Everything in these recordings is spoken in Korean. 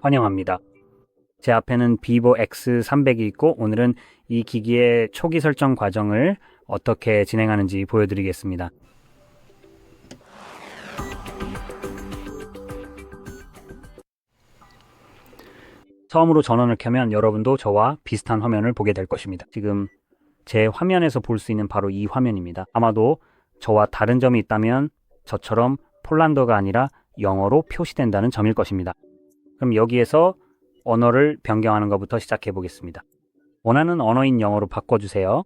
환영합니다. 제 앞에는 비보 X300이 있고 오늘은 이 기기의 초기 설정 과정을 어떻게 진행하는지 보여드리겠습니다. 처음으로 전원을 켜면 여러분도 저와 비슷한 화면을 보게 될 것입니다. 지금 제 화면에서 볼 수 있는 바로 이 화면입니다. 아마도 저와 다른 점이 있다면 저처럼 폴란드어가 아니라 영어로 표시된다는 점일 것입니다. 그럼 여기에서 언어를 변경하는 것부터 시작해 보겠습니다. 원하는 언어인 영어로 바꿔주세요.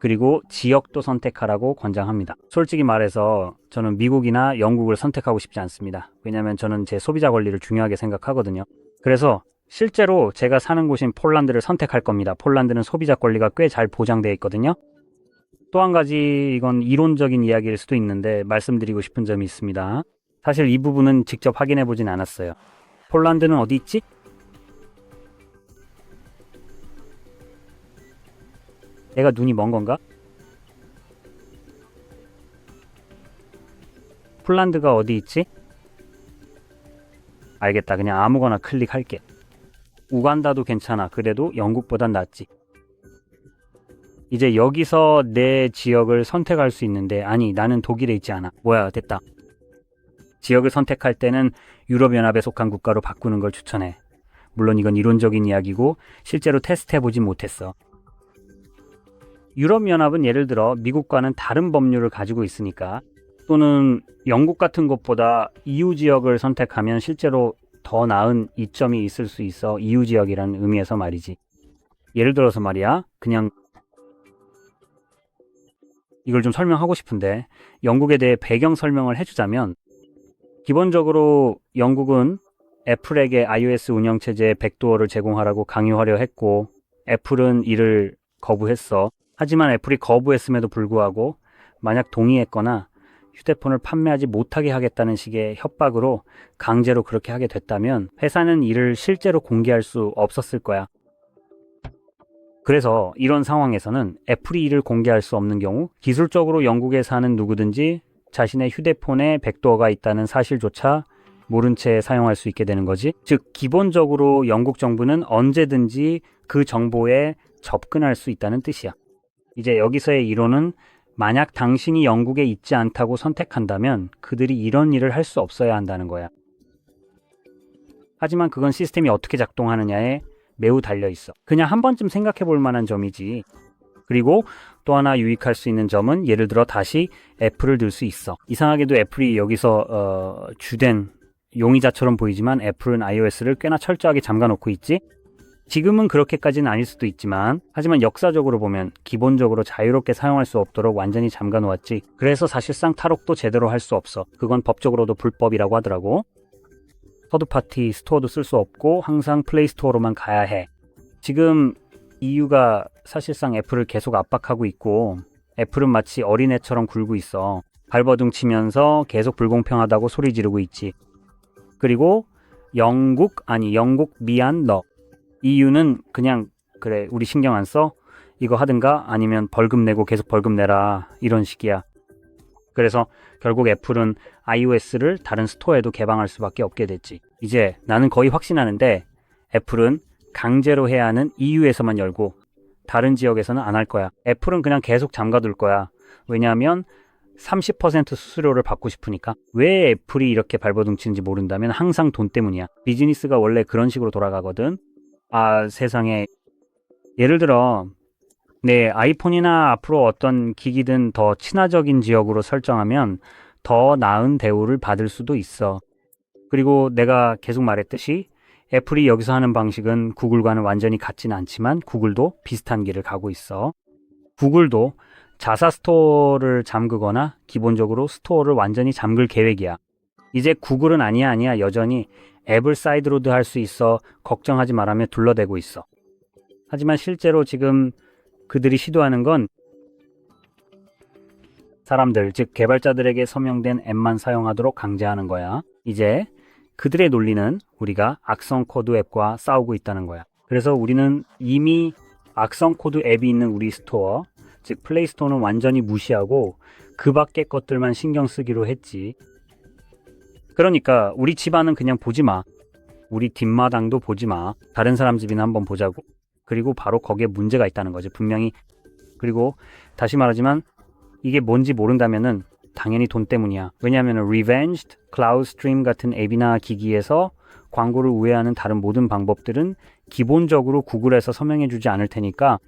그리고 지역도 선택하라고 권장합니다. 솔직히 말해서 저는 미국이나 영국을 선택하고 싶지 않습니다. 왜냐하면 저는 제 소비자 권리를 중요하게 생각하거든요. 그래서 실제로 제가 사는 곳인 폴란드를 선택할 겁니다. 폴란드는 소비자 권리가 꽤 잘 보장되어 있거든요. 또 한 가지 이건 이론적인 이야기일 수도 있는데 말씀드리고 싶은 점이 있습니다. 사실 이 부분은 직접 확인해 보진 않았어요. 폴란드는 어디 있지? 내가 눈이 먼 건가? 폴란드가 어디 있지? 알겠다. 그냥 아무거나 클릭할게. 우간다도 괜찮아. 그래도 영국보단 낫지. 이제 여기서 내 지역을 선택할 수 있는데 아니 나는 독일에 있지 않아. 뭐야 됐다. 지역을 선택할 때는 유럽연합에 속한 국가로 바꾸는 걸 추천해. 물론 이건 이론적인 이야기고 실제로 테스트해보진 못했어. 유럽연합은 예를 들어 미국과는 다른 법률을 가지고 있으니까 또는 영국 같은 곳보다 EU 지역을 선택하면 실제로 더 나은 이점이 있을 수 있어. EU 지역이라는 의미에서 말이지. 예를 들어서 말이야 그냥 이걸 좀 설명하고 싶은데 영국에 대해 배경 설명을 해주자면 기본적으로 영국은 애플에게 iOS 운영체제의 백도어를 제공하라고 강요하려 했고 애플은 이를 거부했어. 하지만 애플이 거부했음에도 불구하고 만약 동의했거나 휴대폰을 판매하지 못하게 하겠다는 식의 협박으로 강제로 그렇게 하게 됐다면 회사는 이를 실제로 공개할 수 없었을 거야. 그래서 이런 상황에서는 애플이 이를 공개할 수 없는 경우 기술적으로 영국에 사는 누구든지 자신의 휴대폰에 백도어가 있다는 사실조차 모른 채 사용할 수 있게 되는 거지. 즉 기본적으로 영국 정부는 언제든지 그 정보에 접근할 수 있다는 뜻이야. 이제 여기서의 이론은 만약 당신이 영국에 있지 않다고 선택한다면 그들이 이런 일을 할 수 없어야 한다는 거야. 하지만 그건 시스템이 어떻게 작동하느냐에 매우 달려있어. 그냥 한 번쯤 생각해 볼 만한 점이지. 그리고 또 하나 유익할 수 있는 점은 예를 들어 다시 애플을 들 수 있어. 이상하게도 애플이 여기서 주된 용의자처럼 보이지만 애플은 iOS를 꽤나 철저하게 잠가놓고 있지. 지금은 그렇게까지는 아닐 수도 있지만 하지만 역사적으로 보면 기본적으로 자유롭게 사용할 수 없도록 완전히 잠가 놓았지. 그래서 사실상 탈옥도 제대로 할 수 없어. 그건 법적으로도 불법이라고 하더라고. 서드파티 스토어도 쓸 수 없고 항상 플레이스토어로만 가야 해. 지금 EU가 사실상 애플을 계속 압박하고 있고 애플은 마치 어린애처럼 굴고 있어. 발버둥 치면서 계속 불공평하다고 소리 지르고 있지. 그리고 영국 미안 너 EU는 그냥 그래 우리 신경 안 써? 이거 하든가 아니면 벌금 내고 계속 벌금 내라 이런 식이야. 그래서 결국 애플은 iOS를 다른 스토어에도 개방할 수밖에 없게 됐지. 이제 나는 거의 확신하는데 애플은 강제로 해야 하는 EU에서만 열고 다른 지역에서는 안 할 거야. 애플은 그냥 계속 잠가둘 거야. 왜냐하면 30% 수수료를 받고 싶으니까. 왜 애플이 이렇게 발버둥 치는지 모른다면 항상 돈 때문이야. 비즈니스가 원래 그런 식으로 돌아가거든. 아 세상에. 예를 들어 내 아이폰이나 앞으로 어떤 기기든 더 친화적인 지역으로 설정하면 더 나은 대우를 받을 수도 있어. 그리고 내가 계속 말했듯이 애플이 여기서 하는 방식은 구글과는 완전히 같진 않지만 구글도 비슷한 길을 가고 있어. 구글도 자사 스토어를 잠그거나 기본적으로 스토어를 완전히 잠글 계획이야. 이제 구글은 아니야 여전히 앱을 사이드로드 할 수 있어. 걱정하지 말라며 둘러대고 있어. 하지만 실제로 지금 그들이 시도하는 건 사람들, 즉 개발자들에게 서명된 앱만 사용하도록 강제하는 거야. 이제 그들의 논리는 우리가 악성 코드 앱과 싸우고 있다는 거야. 그래서 우리는 이미 악성 코드 앱이 있는 우리 스토어, 즉 플레이 스토어는 완전히 무시하고 그 밖의 것들만 신경 쓰기로 했지. 그러니까 우리 집안은 그냥 보지 마. 우리 뒷마당도 보지 마. 다른 사람 집이나 한번 보자고. 그리고 바로 거기에 문제가 있다는 거지. 분명히. 그리고 다시 말하지만 이게 뭔지 모른다면은 당연히 돈 때문이야. 왜냐하면 Revenged, CloudStream 같은 앱이나 기기에서 광고를 우회하는 다른 모든 방법들은 기본적으로 구글에서 서명해주지 않을 테니까,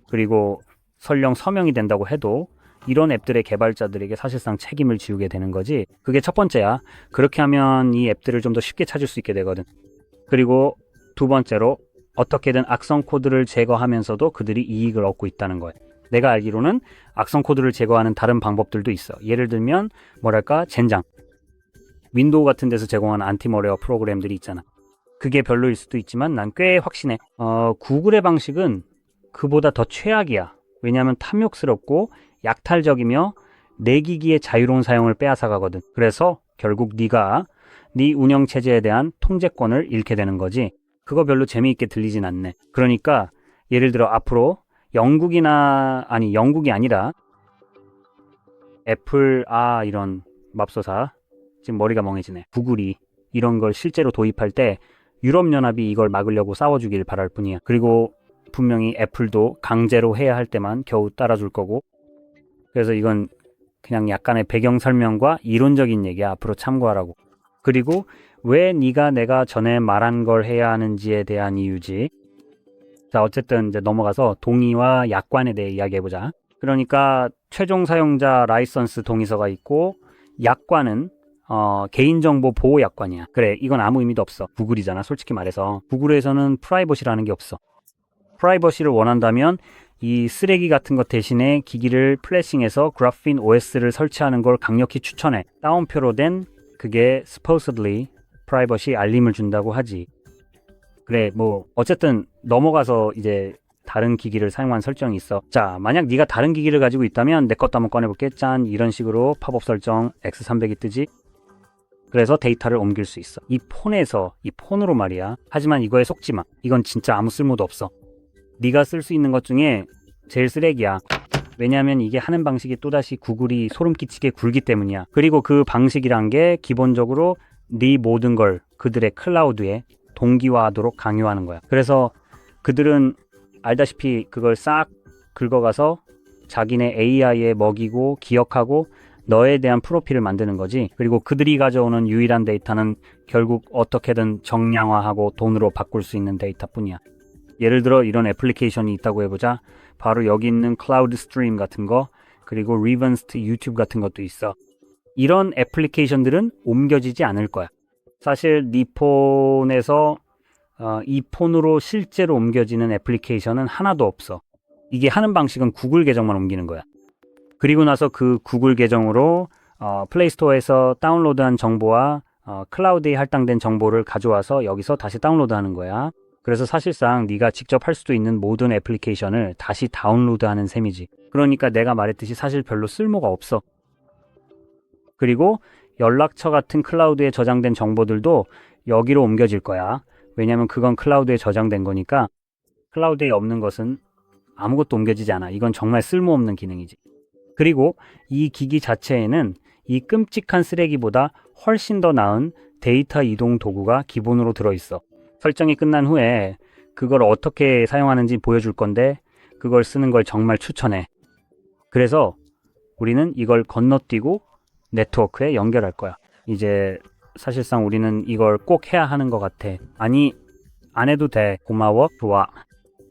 그리고 설령 서명이 된다고 해도 이런 앱들의 개발자들에게 사실상 책임을 지우게 되는 거지. 그게 첫 번째야. 그렇게 하면 이 앱들을 좀 더 쉽게 찾을 수 있게 되거든. 그리고 두 번째로 어떻게든 악성 코드를 제거하면서도 그들이 이익을 얻고 있다는 거야. 내가 알기로는 악성 코드를 제거하는 다른 방법들도 있어. 예를 들면 뭐랄까 젠장, 윈도우 같은 데서 제공하는 안티머레어 프로그램들이 있잖아. 그게 별로일 수도 있지만 난 꽤 확신해. 구글의 방식은 그보다 더 최악이야. 왜냐하면 탐욕스럽고 약탈적이며 내 기기의 자유로운 사용을 빼앗아가거든. 그래서 결국 네가 네 운영체제에 대한 통제권을 잃게 되는 거지. 그거 별로 재미있게 들리진 않네. 그러니까 예를 들어 앞으로 영국이 아니라 애플, 이런 맙소사, 지금 머리가 멍해지네. 구글이 이런 걸 실제로 도입할 때 유럽연합이 이걸 막으려고 싸워주길 바랄 뿐이야. 그리고 분명히 애플도 강제로 해야 할 때만 겨우 따라줄 거고. 그래서 이건 그냥 약간의 배경 설명과 이론적인 얘기야. 앞으로 참고하라고. 그리고 왜 네가 내가 전에 말한 걸 해야 하는지에 대한 이유지. 자, 어쨌든 이제 넘어가서 동의와 약관에 대해 이야기해보자. 그러니까 최종 사용자 라이선스 동의서가 있고, 약관은 개인정보 보호 약관이야. 그래, 이건 아무 의미도 없어. 구글이잖아. 솔직히 말해서 구글에서는 프라이버시라는 게 없어. 프라이버시를 원한다면 이 쓰레기 같은 것 대신에 기기를 플래싱해서 그래핀 OS를 설치하는 걸 강력히 추천해. 따옴표로 된 그게 supposedly 프라이버시 알림을 준다고 하지. 그래, 뭐 어쨌든 넘어가서 이제 다른 기기를 사용한 설정이 있어. 자, 만약 네가 다른 기기를 가지고 있다면 내 것도 한번 꺼내볼게. 짠, 이런 식으로 팝업 설정 X300이 뜨지. 그래서 데이터를 옮길 수 있어. 이 폰으로 말이야. 하지만 이거에 속지 마. 이건 진짜 아무 쓸모도 없어. 네가 쓸 수 있는 것 중에 제일 쓰레기야. 왜냐하면 이게 하는 방식이 또다시 구글이 소름 끼치게 굴기 때문이야. 그리고 그 방식이란 게 기본적으로 네 모든 걸 그들의 클라우드에 동기화하도록 강요하는 거야. 그래서 그들은 알다시피 그걸 싹 긁어가서 자기네 AI에 먹이고 기억하고 너에 대한 프로필을 만드는 거지. 그리고 그들이 가져오는 유일한 데이터는 결국 어떻게든 정량화하고 돈으로 바꿀 수 있는 데이터뿐이야. 예를 들어 이런 애플리케이션이 있다고 해보자. 바로 여기 있는 클라우드 스트림 같은 거, 그리고 리번스트 유튜브 같은 것도 있어. 이런 애플리케이션들은 옮겨지지 않을 거야. 사실 네 폰에서 이 폰으로 실제로 옮겨지는 애플리케이션은 하나도 없어. 이게 하는 방식은 구글 계정만 옮기는 거야. 그리고 나서 그 구글 계정으로 플레이스토어에서 다운로드한 정보와 클라우드에 할당된 정보를 가져와서 여기서 다시 다운로드하는 거야. 그래서 사실상 네가 직접 할 수도 있는 모든 애플리케이션을 다시 다운로드하는 셈이지. 그러니까 내가 말했듯이 사실 별로 쓸모가 없어. 그리고 연락처 같은 클라우드에 저장된 정보들도 여기로 옮겨질 거야. 왜냐면 그건 클라우드에 저장된 거니까. 클라우드에 없는 것은 아무것도 옮겨지지 않아. 이건 정말 쓸모없는 기능이지. 그리고 이 기기 자체에는 이 끔찍한 쓰레기보다 훨씬 더 나은 데이터 이동 도구가 기본으로 들어있어. 설정이 끝난 후에 그걸 어떻게 사용하는지 보여줄 건데 그걸 쓰는 걸 정말 추천해. 그래서 우리는 이걸 건너뛰고 네트워크에 연결할 거야. 이제 사실상 우리는 이걸 꼭 해야 하는 것 같아. 아니, 안 해도 돼. 고마워. 좋아.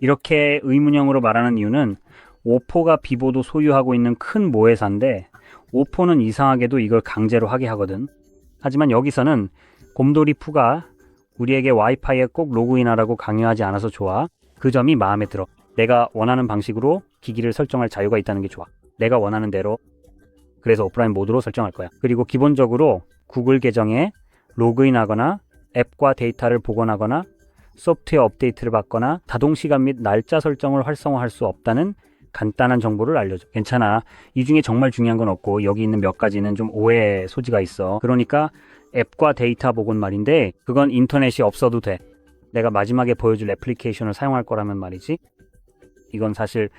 이렇게 의문형으로 말하는 이유는 오포가 비보도 소유하고 있는 큰 모회사인데 오포는 이상하게도 이걸 강제로 하게 하거든. 하지만 여기서는 곰돌이 푸가 우리에게 와이파이에 꼭 로그인하라고 강요하지 않아서 좋아. 그 점이 마음에 들어. 내가 원하는 방식으로 기기를 설정할 자유가 있다는 게 좋아. 내가 원하는 대로. 그래서 오프라인 모드로 설정할 거야. 그리고 기본적으로 구글 계정에 로그인하거나 앱과 데이터를 복원하거나 소프트웨어 업데이트를 받거나 자동시간 및 날짜 설정을 활성화할 수 없다는 간단한 정보를 알려줘. 괜찮아. 이 중에 정말 중요한 건 없고 여기 있는 몇 가지는 좀 오해의 소지가 있어. 그러니까 앱과 데이터 복원 말인데 그건 인터넷이 없어도 돼. 내가 마지막에 보여줄 애플리케이션을 사용할 거라면 말이지. 이건 사실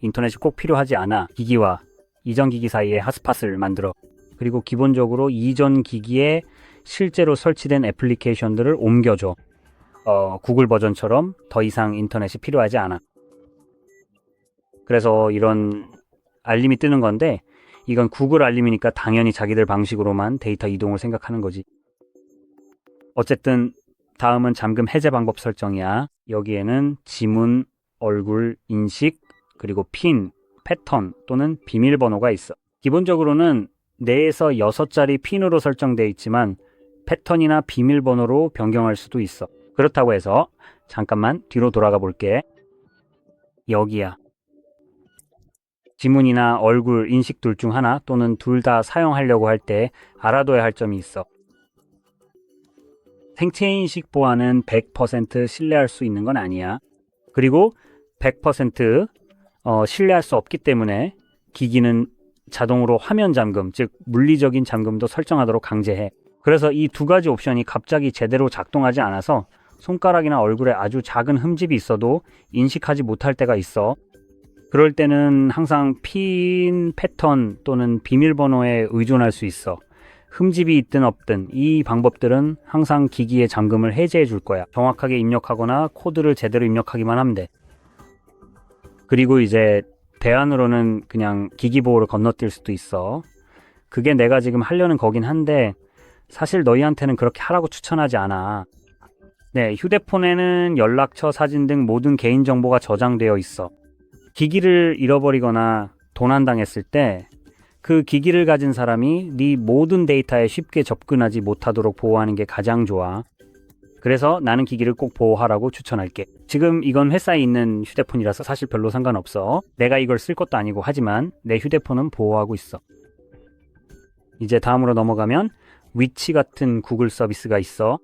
인터넷이 꼭 필요하지 않아. 기기와 이전 기기 사이에 핫스팟을 만들어. 그리고 기본적으로 이전 기기에 실제로 설치된 애플리케이션들을 옮겨줘. 구글 버전처럼 더 이상 인터넷이 필요하지 않아. 그래서 이런 알림이 뜨는 건데 이건 구글 알림이니까 당연히 자기들 방식으로만 데이터 이동을 생각하는 거지. 어쨌든 다음은 잠금 해제 방법 설정이야. 여기에는 지문, 얼굴, 인식, 그리고 핀, 패턴 또는 비밀번호가 있어. 기본적으로는 4에서 6자리 핀으로 설정되어 있지만 패턴이나 비밀번호로 변경할 수도 있어. 그렇다고 해서 잠깐만 뒤로 돌아가 볼게. 여기야. 지문이나 얼굴, 인식 둘 중 하나 또는 둘 다 사용하려고 할 때 알아둬야 할 점이 있어. 생체인식 보안은 100% 신뢰할 수 있는 건 아니야. 그리고 100% 신뢰할 수 없기 때문에 기기는 자동으로 화면 잠금, 즉 물리적인 잠금도 설정하도록 강제해. 그래서 이 두 가지 옵션이 갑자기 제대로 작동하지 않아서 손가락이나 얼굴에 아주 작은 흠집이 있어도 인식하지 못할 때가 있어. 그럴 때는 항상 핀, 패턴 또는 비밀번호에 의존할 수 있어. 흠집이 있든 없든 이 방법들은 항상 기기의 잠금을 해제해 줄 거야. 정확하게 입력하거나 코드를 제대로 입력하기만 하면 돼. 그리고 이제 대안으로는 그냥 기기 보호를 건너뛸 수도 있어. 그게 내가 지금 하려는 거긴 한데 사실 너희한테는 그렇게 하라고 추천하지 않아. 네, 휴대폰에는 연락처, 사진 등 모든 개인정보가 저장되어 있어. 기기를 잃어버리거나 도난당했을 때 그 기기를 가진 사람이 네 모든 데이터에 쉽게 접근하지 못하도록 보호하는 게 가장 좋아. 그래서 나는 기기를 꼭 보호하라고 추천할게. 지금 이건 회사에 있는 휴대폰이라서 사실 별로 상관없어. 내가 이걸 쓸 것도 아니고 하지만 내 휴대폰은 보호하고 있어. 이제 다음으로 넘어가면 위치 같은 구글 서비스가 있어.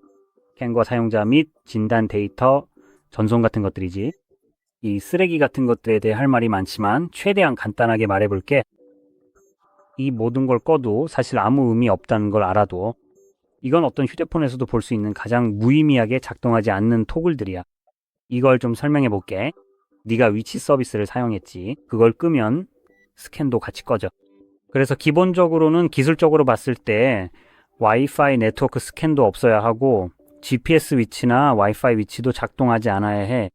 스캔과 사용자 및 진단 데이터, 전송 같은 것들이지. 이 쓰레기 같은 것들에 대해 할 말이 많지만 최대한 간단하게 말해볼게. 이 모든 걸 꺼도 사실 아무 의미 없다는 걸 알아도 이건 어떤 휴대폰에서도 볼 수 있는 가장 무의미하게 작동하지 않는 토글들이야. 이걸 좀 설명해 볼게. 네가 위치 서비스를 사용했지. 그걸 끄면 스캔도 같이 꺼져. 그래서 기본적으로는 기술적으로 봤을 때 와이파이 네트워크 스캔도 없어야 하고 GPS 위치나 와이파이 위치도 작동하지 않아야 해.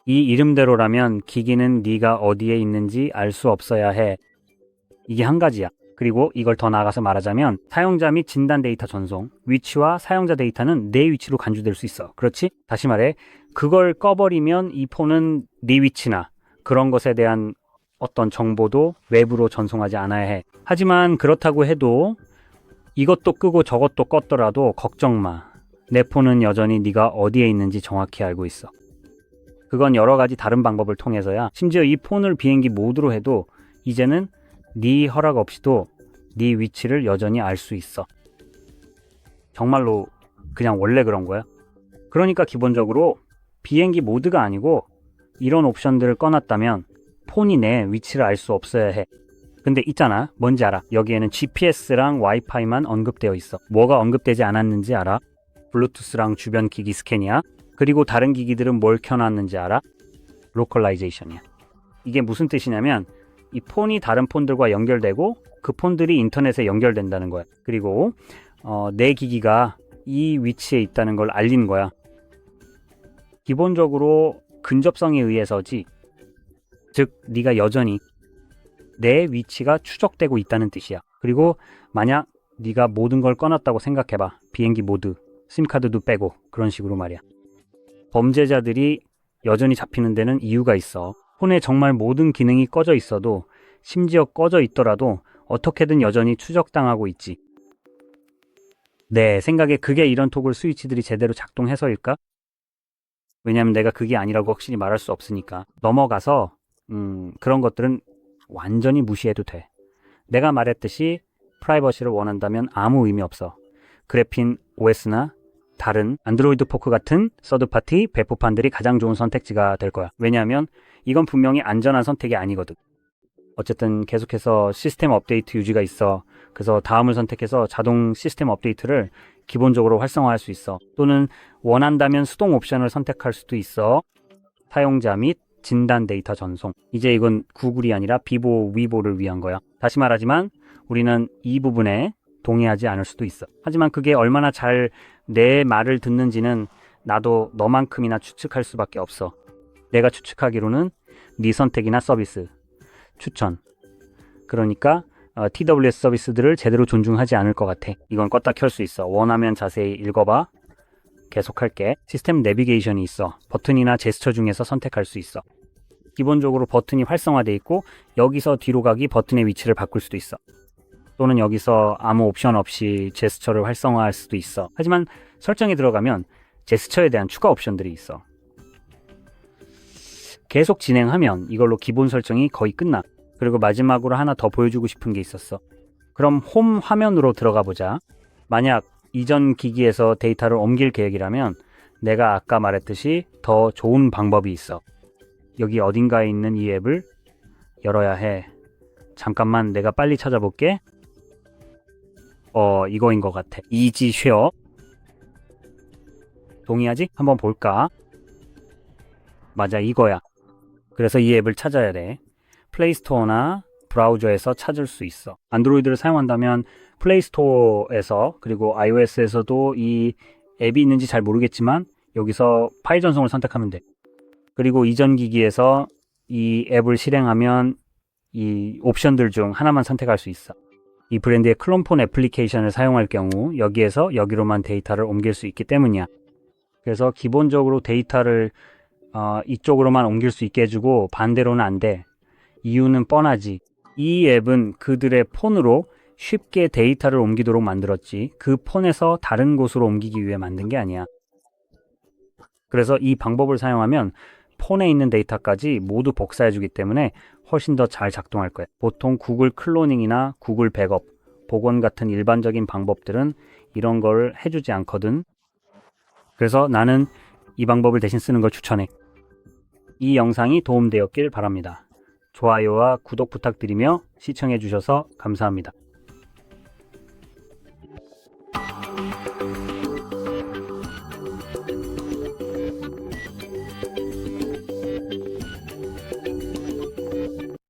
이 이름대로라면 기기는 네가 어디에 있는지 알 수 없어야 해. 이게 한 가지야. 그리고 이걸 더 나아가서 말하자면 사용자 및 진단 데이터 전송, 위치와 사용자 데이터는 내 위치로 간주될 수 있어. 그렇지? 다시 말해, 그걸 꺼버리면 이 폰은 네 위치나 그런 것에 대한 어떤 정보도 외부로 전송하지 않아야 해. 하지만 그렇다고 해도 이것도 끄고 저것도 껐더라도 걱정 마. 내 폰은 여전히 네가 어디에 있는지 정확히 알고 있어. 그건 여러 가지 다른 방법을 통해서야. 심지어 이 폰을 비행기 모드로 해도 이제는 네 허락 없이도 네 위치를 여전히 알 수 있어. 정말로 그냥 원래 그런 거야. 그러니까 기본적으로 비행기 모드가 아니고 이런 옵션들을 꺼놨다면 폰이 내 위치를 알 수 없어야 해. 근데 있잖아. 뭔지 알아? 여기에는 GPS랑 와이파이만 언급되어 있어. 뭐가 언급되지 않았는지 알아? 블루투스랑 주변 기기 스캔이야. 그리고 다른 기기들은 뭘 켜놨는지 알아? 로컬라이제이션이야. 이게 무슨 뜻이냐면 이 폰이 다른 폰들과 연결되고 그 폰들이 인터넷에 연결된다는 거야. 그리고 내 기기가 이 위치에 있다는 걸 알리는 거야. 기본적으로 근접성에 의해서지. 즉 네가 여전히 내 위치가 추적되고 있다는 뜻이야. 그리고 만약 네가 모든 걸 꺼놨다고 생각해봐. 비행기 모드, 심카드도 빼고 그런 식으로 말이야. 범죄자들이 여전히 잡히는 데는 이유가 있어. 폰에 정말 모든 기능이 꺼져 있어도 심지어 꺼져 있더라도 어떻게든 여전히 추적당하고 있지. 내 생각에 그게 이런 토글 스위치들이 제대로 작동해서일까? 왜냐면 내가 그게 아니라고 확실히 말할 수 없으니까. 넘어가서 그런 것들은 완전히 무시해도 돼. 내가 말했듯이 프라이버시를 원한다면 아무 의미 없어. 그래핀 OS나 다른 안드로이드 포크 같은 서드파티 배포판들이 가장 좋은 선택지가 될 거야. 왜냐하면 이건 분명히 안전한 선택이 아니거든. 어쨌든 계속해서 시스템 업데이트 유지가 있어. 그래서 다음을 선택해서 자동 시스템 업데이트를 기본적으로 활성화할 수 있어. 또는 원한다면 수동 옵션을 선택할 수도 있어. 사용자 및 진단 데이터 전송. 이제 이건 구글이 아니라 비보, 위보를 위한 거야. 다시 말하지만 우리는 이 부분에 동의하지 않을 수도 있어. 하지만 그게 얼마나 잘 내 말을 듣는지는 나도 너만큼이나 추측할 수밖에 없어. 내가 추측하기로는 네 선택이나 서비스, 추천. 그러니까 TWS 서비스들을 제대로 존중하지 않을 것 같아. 이건 껐다 켤 수 있어. 원하면 자세히 읽어봐. 계속할게. 시스템 내비게이션이 있어. 버튼이나 제스처 중에서 선택할 수 있어. 기본적으로 버튼이 활성화되어 있고 여기서 뒤로 가기 버튼의 위치를 바꿀 수도 있어. 또는 여기서 아무 옵션 없이 제스처를 활성화할 수도 있어. 하지만 설정에 들어가면 제스처에 대한 추가 옵션들이 있어. 계속 진행하면 이걸로 기본 설정이 거의 끝나. 그리고 마지막으로 하나 더 보여주고 싶은 게 있었어. 그럼 홈 화면으로 들어가 보자. 만약 이전 기기에서 데이터를 옮길 계획이라면 내가 아까 말했듯이 더 좋은 방법이 있어. 여기 어딘가에 있는 이 앱을 열어야 해. 잠깐만 내가 빨리 찾아볼게. 이거인 것 같아. 이지 쉐어. 동의하지? 한번 볼까? 맞아, 이거야. 그래서 이 앱을 찾아야 돼. 플레이스토어나 브라우저에서 찾을 수 있어. 안드로이드를 사용한다면 플레이스토어에서 그리고 iOS에서도 이 앱이 있는지 잘 모르겠지만 여기서 파일 전송을 선택하면 돼. 그리고 이전 기기에서 이 앱을 실행하면 이 옵션들 중 하나만 선택할 수 있어. 이 브랜드의 클론폰 애플리케이션을 사용할 경우 여기에서 여기로만 데이터를 옮길 수 있기 때문이야. 그래서 기본적으로 데이터를 이쪽으로만 옮길 수 있게 해주고 반대로는 안 돼. 이유는 뻔하지. 이 앱은 그들의 폰으로 쉽게 데이터를 옮기도록 만들었지 그 폰에서 다른 곳으로 옮기기 위해 만든 게 아니야. 그래서 이 방법을 사용하면 폰에 있는 데이터까지 모두 복사해주기 때문에 훨씬 더 잘 작동할 거야. 보통 구글 클로닝이나 구글 백업, 복원 같은 일반적인 방법들은 이런 걸 해주지 않거든. 그래서 나는 이 방법을 대신 쓰는 걸 추천해. 이 영상이 도움되었길 바랍니다. 좋아요와 구독 부탁드리며 시청해주셔서 감사합니다.